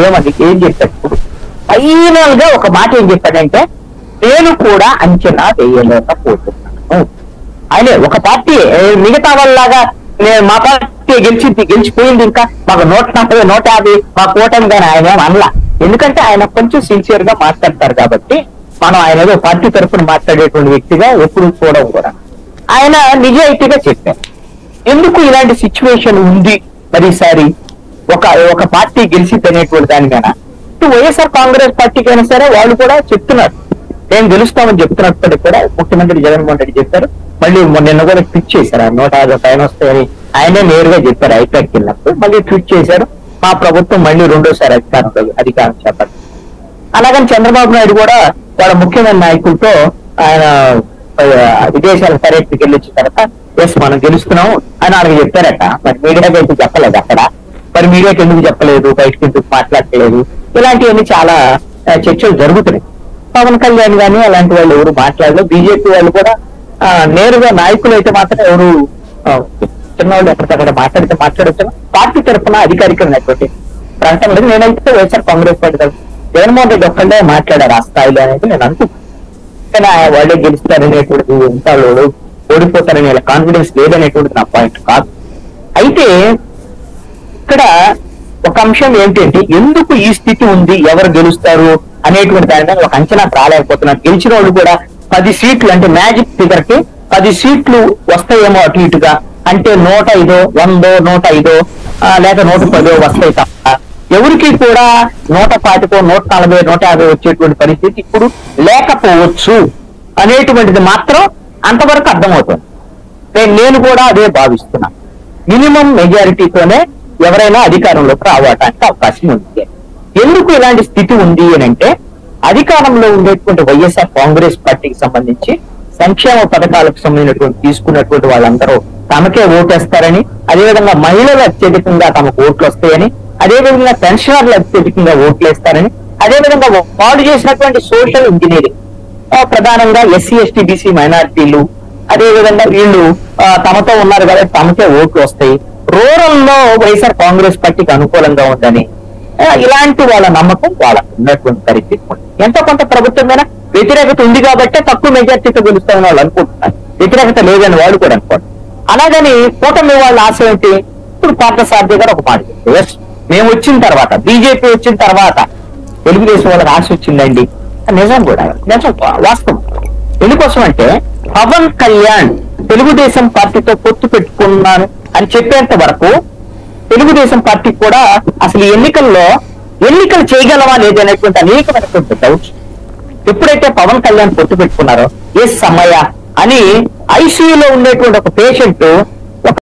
ఏమని ఏం చెప్పాడు? ఇప్పుడు ఫైనల్ గా ఒక మాట ఏం చెప్పాడంటే, నేను కూడా అంచనా వేయలేకపోతున్నాను. ఆయన ఒక పార్టీ మిగతా వాళ్ళలాగా మా పార్టీ గెలిచిపోయింది, ఇంకా మాకు 140, 150 మా కూటమి కానీ ఆయన అనలా. ఎందుకంటే ఆయన కొంచెం సిన్సియర్ గా మాట్లాడతారు కాబట్టి మనం ఆయన ఏదో పార్టీ తరఫున మాట్లాడేటువంటి వ్యక్తిగా ఎప్పుడు చూడడం కూడా. ఆయన నిజాయితీగా చెప్పారు ఎందుకు ఇలాంటి సిచ్యువేషన్ ఉంది మరి ఈసారి ఒక పార్టీ గెలిచింది అనేటువంటి దాని మీద. వైఎస్ఆర్ కాంగ్రెస్ పార్టీకి అయినా సరే వాళ్ళు కూడా చెప్తున్నారు, మేము గెలుస్తామని చెప్తున్నప్పటికీ కూడా ముఖ్యమంత్రి జగన్మోహన్ రెడ్డి చెప్పారు. మళ్ళీ నిన్న కూడా ట్వీట్ చేశారు, 150 పైన వస్తాయని ఆయనే నేరుగా చెప్పారు. ఐపాక్కి వెళ్ళినప్పుడు మళ్ళీ ట్వీట్ చేశారు, మా ప్రభుత్వం మళ్ళీ రెండోసారి అధికారం చేపట్టారు. అలాగని చంద్రబాబు నాయుడు కూడా వాళ్ళ ముఖ్యమైన నాయకులతో ఆయన విదేశాల పర్యటనకి వెళ్ళి వచ్చిన తర్వాత ఎస్ మనం గెలుస్తున్నాము అని వాళ్ళకి చెప్పారట. మరి మీడియాకి అయితే చెప్పలేదు అక్కడ. మరి మీడియాకి ఎందుకు చెప్పలేదు, బయటకి ఎందుకు మాట్లాడలేదు, ఇలాంటివన్నీ చాలా చర్చలు జరుగుతున్నాయి. పవన్ కళ్యాణ్ గానీ అలాంటి వాళ్ళు ఎవరు మాట్లాడలేదు. బీజేపీ వాళ్ళు కూడా నేరుగా నాయకులు అయితే మాత్రం ఎవరు చిన్నవాళ్ళు ఎక్కడికక్కడ మాట్లాడొచ్చు. పార్టీ తరఫున అధికారికమైనటువంటి ప్రకటన లేదు. నేనైతే వైఎస్ఆర్ కాంగ్రెస్ పార్టీ తరఫున జగన్మోహన్ రెడ్డి ఒక్కడే మాట్లాడారు ఆ స్థాయిలో అనేది నేను అనుకుంటున్నాను. కానీ వాళ్ళే గెలుస్తారనేటువంటిది, ఇంకా ఓడిపోతారనే కాన్ఫిడెన్స్ లేదనేటువంటిది నా పాయింట్ కాదు. అయితే ఇక్కడ ఒక అంశం ఏంటంటే, ఎందుకు ఈ స్థితి ఉంది, ఎవరు గెలుస్తారు అనేటువంటి దాని మీద ఒక అంచనా రాలేకపోతున్నారు. గెలిచిన వాళ్ళు కూడా 10 సీట్లు అంటే మ్యాజిక్ ఫిగర్ కి 10 సీట్లు వస్తాయేమో అటు ఇటుగా, అంటే 105, 100, 105 లేక 110 వస్తాయి తప్ప ఎవరికి కూడా 140, 140, 150 వచ్చేటువంటి పరిస్థితి ఇప్పుడు లేకపోవచ్చు అనేటువంటిది మాత్రం అంతవరకు అర్థమవుతుంది. నేను కూడా అదే భావిస్తున్నాను. మినిమం మెజారిటీతోనే ఎవరైనా అధికారంలోకి రావడానికి అవకాశం ఉంది. ఎందుకు ఇలాంటి స్థితి ఉంది అని అంటే, అధికారంలో ఉండేటువంటి వైఎస్ఆర్ కాంగ్రెస్ పార్టీకి సంబంధించి సంక్షేమ పథకాలకు సంబంధించినటువంటి తీసుకున్నటువంటి వాళ్ళందరూ తమకే ఓటేస్తారని, అదేవిధంగా మహిళలు అత్యధికంగా తమకు ఓట్లు వస్తాయని, అదేవిధంగా పెన్షనర్లు అత్యధికంగా ఓట్లు వేస్తారని, అదేవిధంగా వాళ్ళు చేసినటువంటి సోషల్ ఇంజనీరింగ్ ప్రధానంగా ఎస్సీ, ఎస్టీ, బీసీ మైనారిటీలు, అదేవిధంగా వీళ్ళు తమతో ఉన్నారు కాబట్టి తమకే ఓట్లు వస్తాయి, రూరల్ లో వైఎస్ఆర్ కాంగ్రెస్ పార్టీకి అనుకూలంగా ఉందని ఇలాంటి వాళ్ళ నమ్మకం వాళ్ళకు ఉన్నటువంటి పరిస్థితి. ఎంతో కొంత ప్రభుత్వం మీద వ్యతిరేకత ఉంది కాబట్టి తక్కువ మెజార్టీతో గెలుస్తామని వాళ్ళు అనుకుంటున్నారు. వ్యతిరేకత లేదని వాళ్ళు కూడా అనుకోండి. అలాగని కూటమి వాళ్ళ ఆశ ఏంటి? ఇప్పుడు పార్థసారథి గారు ఒక మాట చెప్పారు, మేము వచ్చిన తర్వాత, బీజేపీ వచ్చిన తర్వాత తెలుగుదేశం వాళ్ళకి ఆశ వచ్చిందండి. నిజం కూడా, నిజం వాస్తవం. ఎందుకోసం అంటే పవన్ కళ్యాణ్ తెలుగుదేశం పార్టీతో పొత్తు పెట్టుకున్నాను అని చెప్పేంత వరకు తెలుగుదేశం పార్టీ కూడా అసలు ఎన్నికలు చేయగలవా లేదనేటువంటి అనేకమైనటువంటి డౌట్స్. ఎప్పుడైతే పవన్ కళ్యాణ్ పొత్తు పెట్టుకున్నారో ఏ సమయ అని ఐసీయూలో ఉండేటువంటి ఒక పేషెంట్